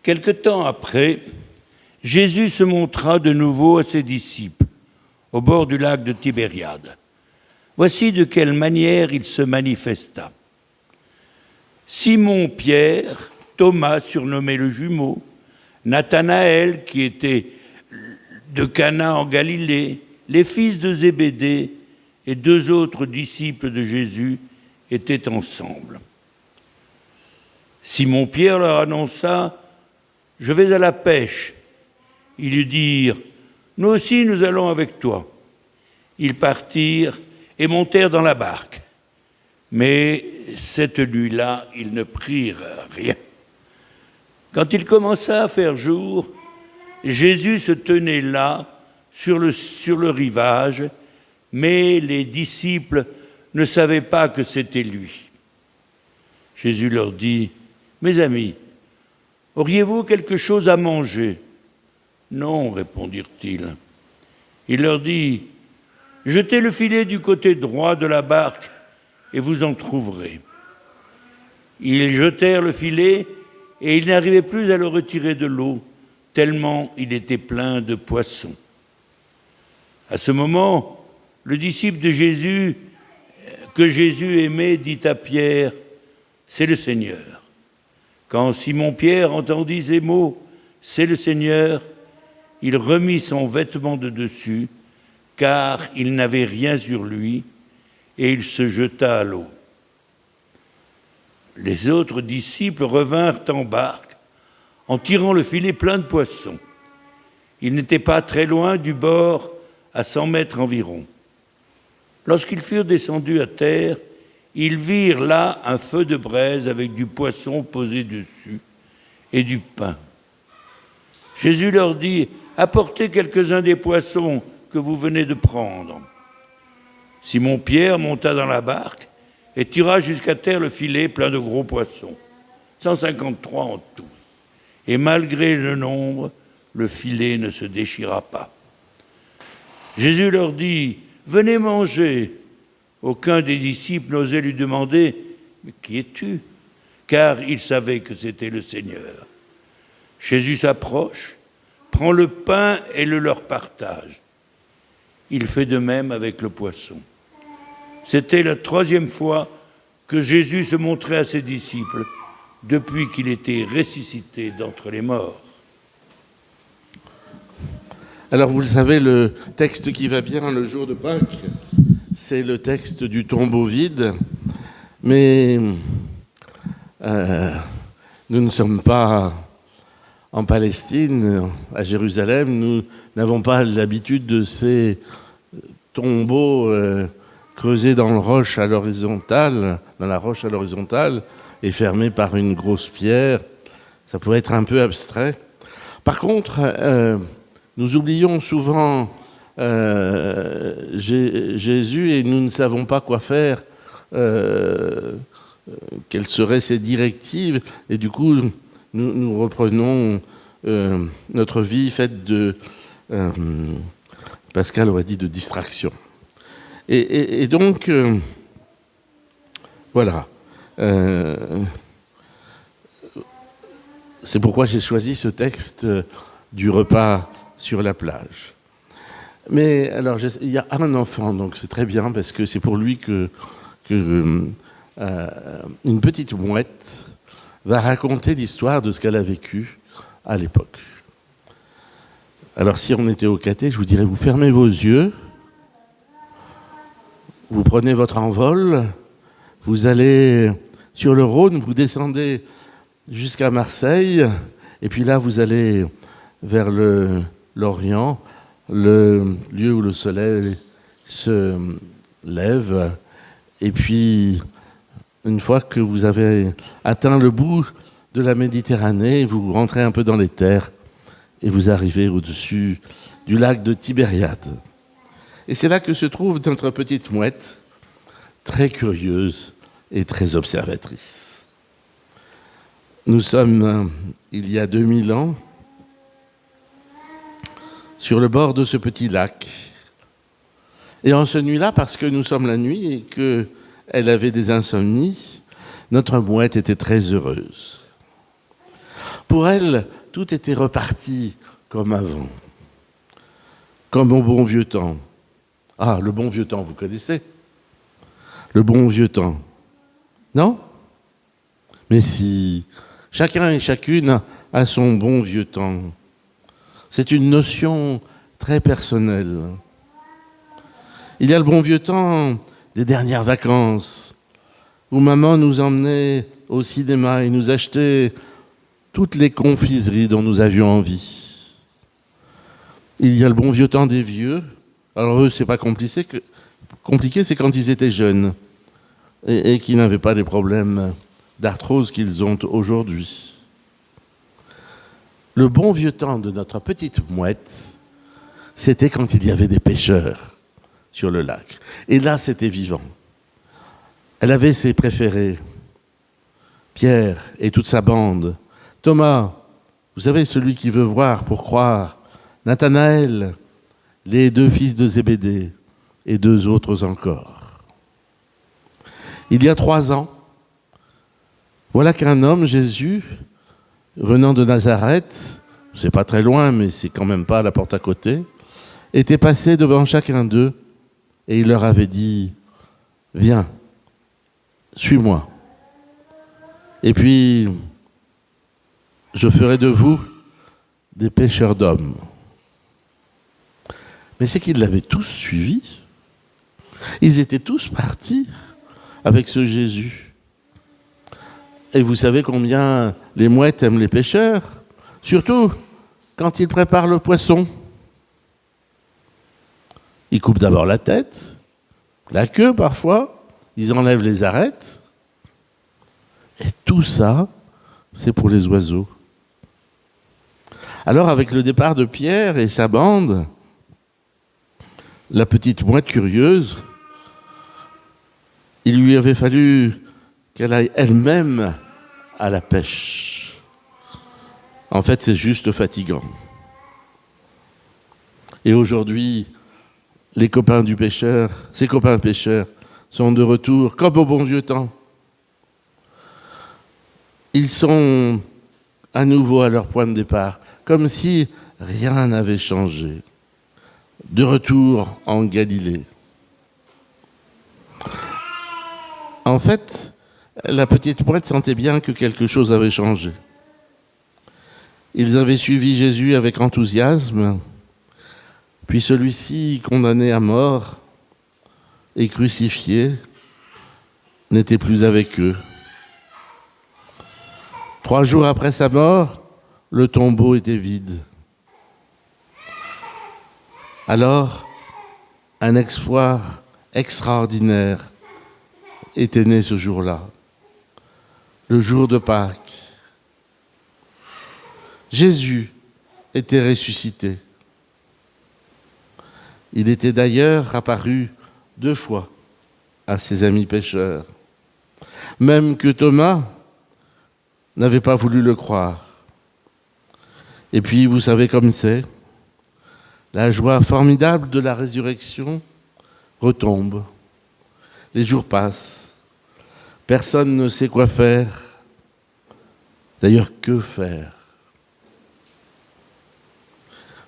Quelque temps après, Jésus se montra de nouveau à ses disciples, au bord du lac de Tibériade. Voici de quelle manière il se manifesta. Simon-Pierre, Thomas, surnommé le jumeau, Nathanaël, qui était de Cana en Galilée, les fils de Zébédée et 2 autres disciples de Jésus étaient ensemble. Simon-Pierre leur annonça « Je vais à la pêche ». Ils lui dirent « Nous aussi, nous allons avec toi ». Ils partirent et montèrent dans la barque. Mais cette nuit-là, ils ne prirent rien. Quand il commença à faire jour, Jésus se tenait là, sur le rivage, mais les disciples ne savaient pas que c'était lui. Jésus leur dit « Mes amis, auriez-vous quelque chose à manger ?» « Non, répondirent-ils. Il leur dit « Jetez le filet du côté droit de la barque et vous en trouverez. » Ils jetèrent le filet et ils n'arrivaient plus à le retirer de l'eau, tellement il était plein de poissons. À ce moment, le disciple de Jésus, que Jésus aimait, dit à Pierre « C'est le Seigneur. » Quand Simon-Pierre entendit ces mots « C'est le Seigneur », il remit son vêtement de dessus, car il n'avait rien sur lui, et il se jeta à l'eau. Les autres disciples revinrent en barque, en tirant le filet plein de poissons. Ils n'étaient pas très loin du bord, à 100 mètres environ. Lorsqu'ils furent descendus à terre, ils virent là un feu de braise avec du poisson posé dessus et du pain. Jésus leur dit « Apportez quelques-uns des poissons que vous venez de prendre. » Simon-Pierre monta dans la barque et tira jusqu'à terre le filet plein de gros poissons, 153 en tout. Et malgré le nombre, le filet ne se déchira pas. Jésus leur dit « Venez manger ». Aucun des disciples n'osait lui demander « Mais qui es-tu » car il savait que c'était le Seigneur. Jésus s'approche, prend le pain et le leur partage. Il fait de même avec le poisson. C'était la 3e fois que Jésus se montrait à ses disciples depuis qu'il était ressuscité d'entre les morts. Alors vous le savez, le texte qui va bien le jour de Pâques, c'est le texte du tombeau vide, mais nous ne sommes pas en Palestine, à Jérusalem, nous n'avons pas l'habitude de ces tombeaux creusés dans la roche à l'horizontale et fermés par une grosse pierre. Ça pourrait être un peu abstrait. Par contre, nous oublions souvent Jésus et nous ne savons pas quoi faire, quelles seraient ses directives, et du coup, nous reprenons notre vie faite de, Pascal aurait dit, de distraction. Et donc, voilà. C'est pourquoi j'ai choisi ce texte du repas sur la plage. Mais alors, il y a un enfant, donc c'est très bien, parce que c'est pour lui que une petite mouette va raconter l'histoire de ce qu'elle a vécu à l'époque. Alors, si on était au caté, je vous dirais, vous fermez vos yeux, vous prenez votre envol, vous allez sur le Rhône, vous descendez jusqu'à Marseille, et puis là, vous allez vers l'Orient, le lieu où le soleil se lève, et puis une fois que vous avez atteint le bout de la Méditerranée, vous rentrez un peu dans les terres et vous arrivez au-dessus du lac de Tibériade. Et c'est là que se trouve notre petite mouette, très curieuse et très observatrice. Nous sommes, il y a 2000 ans, sur le bord de ce petit lac. Et en cette nuit-là, parce que nous sommes la nuit et qu'elle avait des insomnies, notre mouette était très heureuse. Pour elle, tout était reparti comme avant, comme au bon vieux temps. Ah, le bon vieux temps, vous connaissez? Le bon vieux temps. Non? Mais si, chacun et chacune a son bon vieux temps. C'est une notion très personnelle. Il y a le bon vieux temps des dernières vacances, où maman nous emmenait au cinéma et nous achetait toutes les confiseries dont nous avions envie. Il y a le bon vieux temps des vieux. Alors eux, c'est pas compliqué, c'est quand ils étaient jeunes et qui n'avaient pas des problèmes d'arthrose qu'ils ont aujourd'hui. Le bon vieux temps de notre petite mouette, c'était quand il y avait des pêcheurs sur le lac. Et là, c'était vivant. Elle avait ses préférés, Pierre et toute sa bande, Thomas, vous savez, celui qui veut voir pour croire, Nathanaël, les 2 fils de Zébédée et 2 autres encore. Il y a 3 ans, voilà qu'un homme, Jésus, venant de Nazareth, c'est pas très loin, mais c'est quand même pas à la porte à côté, était passé devant chacun d'eux et il leur avait dit « Viens, suis-moi. Et puis, je ferai de vous des pêcheurs d'hommes. » Mais c'est qu'ils l'avaient tous suivi. Ils étaient tous partis avec ce Jésus. Et vous savez combien les mouettes aiment les pêcheurs, surtout quand ils préparent le poisson. Ils coupent d'abord la tête, la queue parfois, ils enlèvent les arêtes. Et tout ça, c'est pour les oiseaux. Alors avec le départ de Pierre et sa bande, la petite mouette curieuse, il lui avait fallu qu'elle aille elle-même à la pêche. En fait, c'est juste fatigant. Et aujourd'hui, les copains du pêcheur, ses copains pêcheurs, sont de retour comme au bon vieux temps. Ils sont à nouveau à leur point de départ, comme si rien n'avait changé. De retour en Galilée. En fait, la petite mouette sentait bien que quelque chose avait changé. Ils avaient suivi Jésus avec enthousiasme, puis celui-ci, condamné à mort et crucifié, n'était plus avec eux. 3 jours après sa mort, le tombeau était vide. Alors, un exploit extraordinaire était né ce jour-là, le jour de Pâques. Jésus était ressuscité. Il était d'ailleurs apparu 2 fois à ses amis pêcheurs, même que Thomas n'avait pas voulu le croire. Et puis, vous savez comme c'est, la joie formidable de la résurrection retombe. Les jours passent. Personne ne sait quoi faire. D'ailleurs, que faire?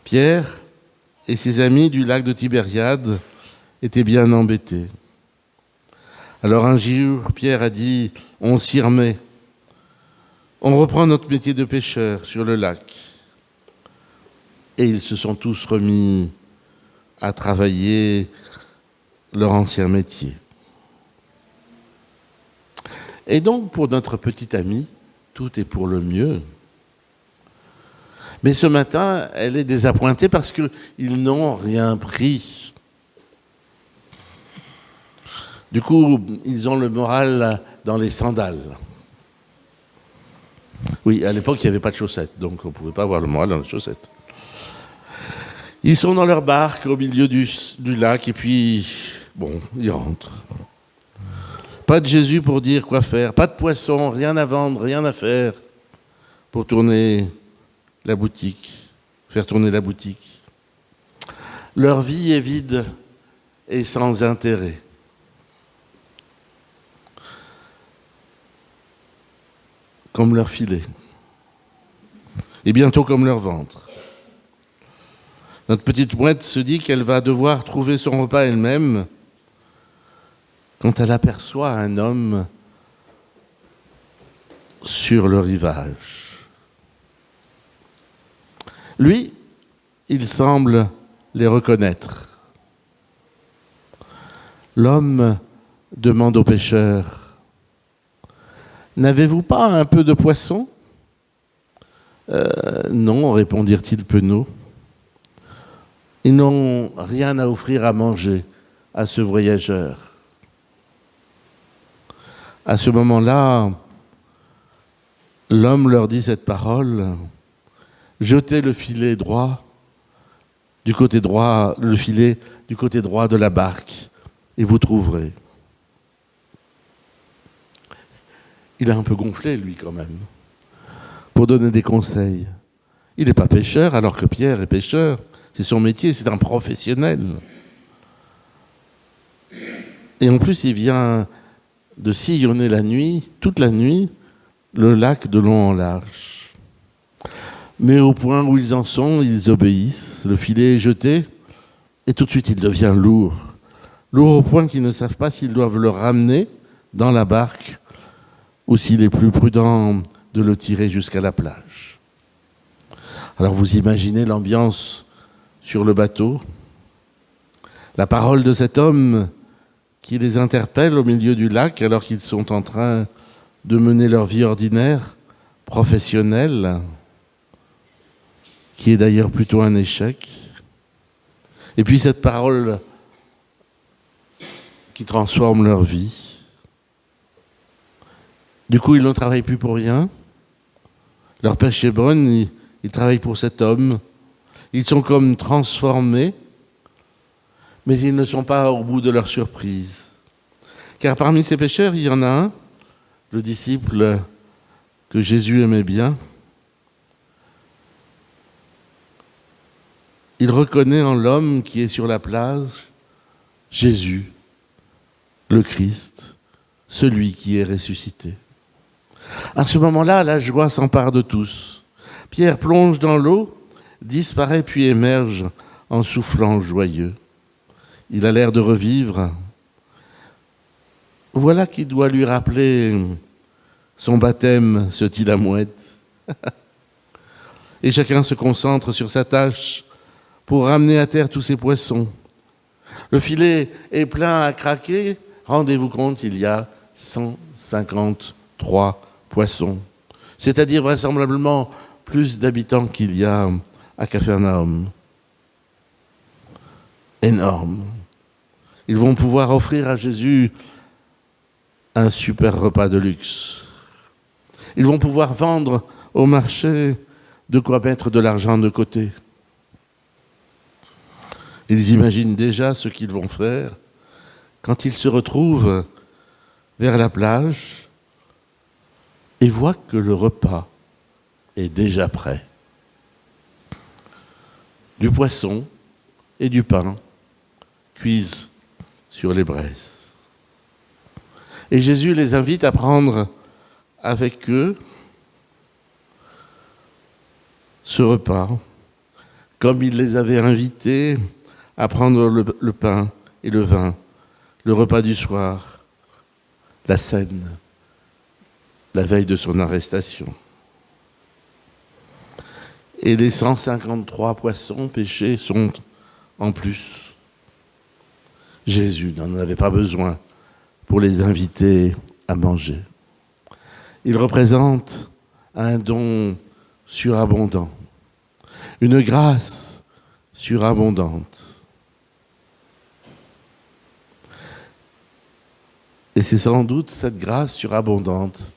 Pierre et ses amis du lac de Tibériade étaient bien embêtés. Alors un jour, Pierre a dit, on s'y remet. On reprend notre métier de pêcheur sur le lac. Et ils se sont tous remis à travailler leur ancien métier. Et donc, pour notre petite amie, tout est pour le mieux. Mais ce matin, elle est désappointée parce qu'ils n'ont rien pris. Du coup, ils ont le moral dans les sandales. Oui, à l'époque, il n'y avait pas de chaussettes, donc on ne pouvait pas avoir le moral dans les chaussettes. Ils sont dans leur barque au milieu du lac et puis, bon, ils rentrent. Pas de Jésus pour dire quoi faire, pas de poisson, rien à vendre, rien à faire pour tourner la boutique, faire tourner la boutique. Leur vie est vide et sans intérêt. Comme leur filet. et bientôt comme leur ventre. Notre petite mouette se dit qu'elle va devoir trouver son repas elle-même quand elle aperçoit un homme sur le rivage. Lui, il semble les reconnaître. L'homme demande au pêcheur, « N'avez-vous pas un peu de poisson ?»« Non, répondirent-ils penauds. Ils n'ont rien à offrir à manger à ce voyageur. À ce moment-là, l'homme leur dit cette parole, « Jetez le filet droit, du côté droit, le filet du côté droit de la barque, et vous trouverez. » Il est un peu gonflé, lui, quand même, pour donner des conseils. Il n'est pas pêcheur, alors que Pierre est pêcheur. C'est son métier, c'est un professionnel. Et en plus, il vient de sillonner la nuit, toute la nuit, le lac de long en large. Mais au point où ils en sont, ils obéissent. Le filet est jeté, et tout de suite, il devient lourd. Lourd au point qu'ils ne savent pas s'ils doivent le ramener dans la barque ou s'il est plus prudent de le tirer jusqu'à la plage. Alors vous imaginez l'ambiance sur le bateau, la parole de cet homme qui les interpelle au milieu du lac alors qu'ils sont en train de mener leur vie ordinaire, professionnelle, qui est d'ailleurs plutôt un échec. Et puis cette parole qui transforme leur vie. Du coup, ils ne travaillent plus pour rien. Leur pêche est bonne, ils travaillent pour cet homme. Ils sont comme transformés, mais ils ne sont pas au bout de leur surprise. Car parmi ces pêcheurs, il y en a un, le disciple que Jésus aimait bien. Il reconnaît en l'homme qui est sur la plage Jésus, le Christ, celui qui est ressuscité. À ce moment-là, la joie s'empare de tous. Pierre plonge dans l'eau, disparaît puis émerge en soufflant joyeux. Il a l'air de revivre. Voilà qui doit lui rappeler son baptême, se dit la mouette. Et chacun se concentre sur sa tâche pour ramener à terre tous ces poissons. Le filet est plein à craquer. Rendez-vous compte, il y a 153 poissons, c'est-à-dire vraisemblablement plus d'habitants qu'il y a à Capharnaüm. Énorme. Ils vont pouvoir offrir à Jésus un super repas de luxe. Ils vont pouvoir vendre au marché de quoi mettre de l'argent de côté. Ils imaginent déjà ce qu'ils vont faire quand ils se retrouvent vers la plage et voient que le repas est déjà prêt. Du poisson et du pain cuisent sur les braises. Et Jésus les invite à prendre avec eux ce repas, comme il les avait invités à prendre le pain et le vin, le repas du soir, la scène, la veille de son arrestation. Et les 153 poissons pêchés sont en plus. Jésus n'en avait pas besoin pour les inviter à manger. Il représente un don surabondant, une grâce surabondante. Et c'est sans doute cette grâce surabondante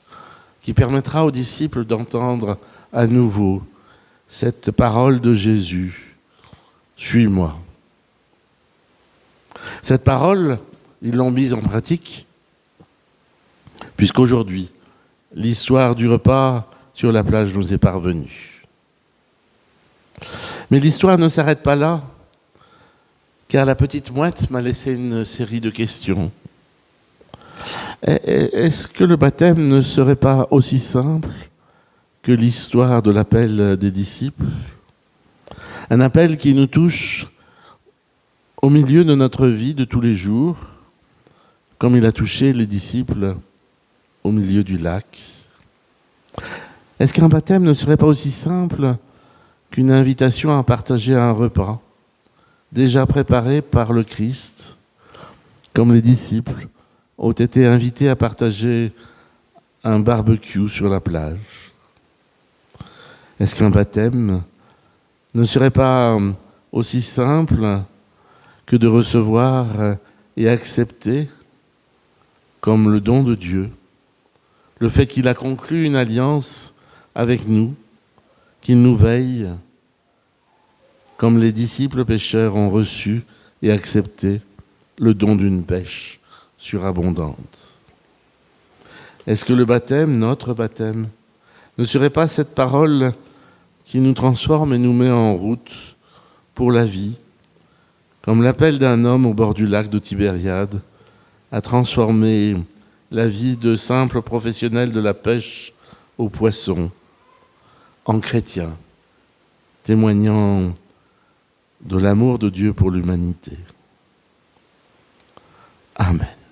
qui permettra aux disciples d'entendre à nouveau cette parole de Jésus. « Suis-moi ». Cette parole, ils l'ont mise en pratique, puisqu'aujourd'hui, l'histoire du repas sur la plage nous est parvenue. Mais l'histoire ne s'arrête pas là, car la petite mouette m'a laissé une série de questions. Est-ce que le baptême ne serait pas aussi simple que l'histoire de l'appel des disciples. Un appel qui nous touche au milieu de notre vie de tous les jours, comme il a touché les disciples au milieu du lac. Est-ce qu'un baptême ne serait pas aussi simple qu'une invitation à partager un repas déjà préparé par le Christ, comme les disciples ont été invités à partager un barbecue sur la plage? Est-ce qu'un baptême ne serait pas aussi simple que de recevoir et accepter comme le don de Dieu le fait qu'il a conclu une alliance avec nous, qu'il nous veille, comme les disciples pêcheurs ont reçu et accepté le don d'une pêche surabondante? Est-ce que le baptême, notre baptême, ne serait pas cette parole qui nous transforme et nous met en route pour la vie, comme l'appel d'un homme au bord du lac de Tibériade a transformé la vie de simples professionnels de la pêche aux poissons en chrétiens, témoignant de l'amour de Dieu pour l'humanité. Amen.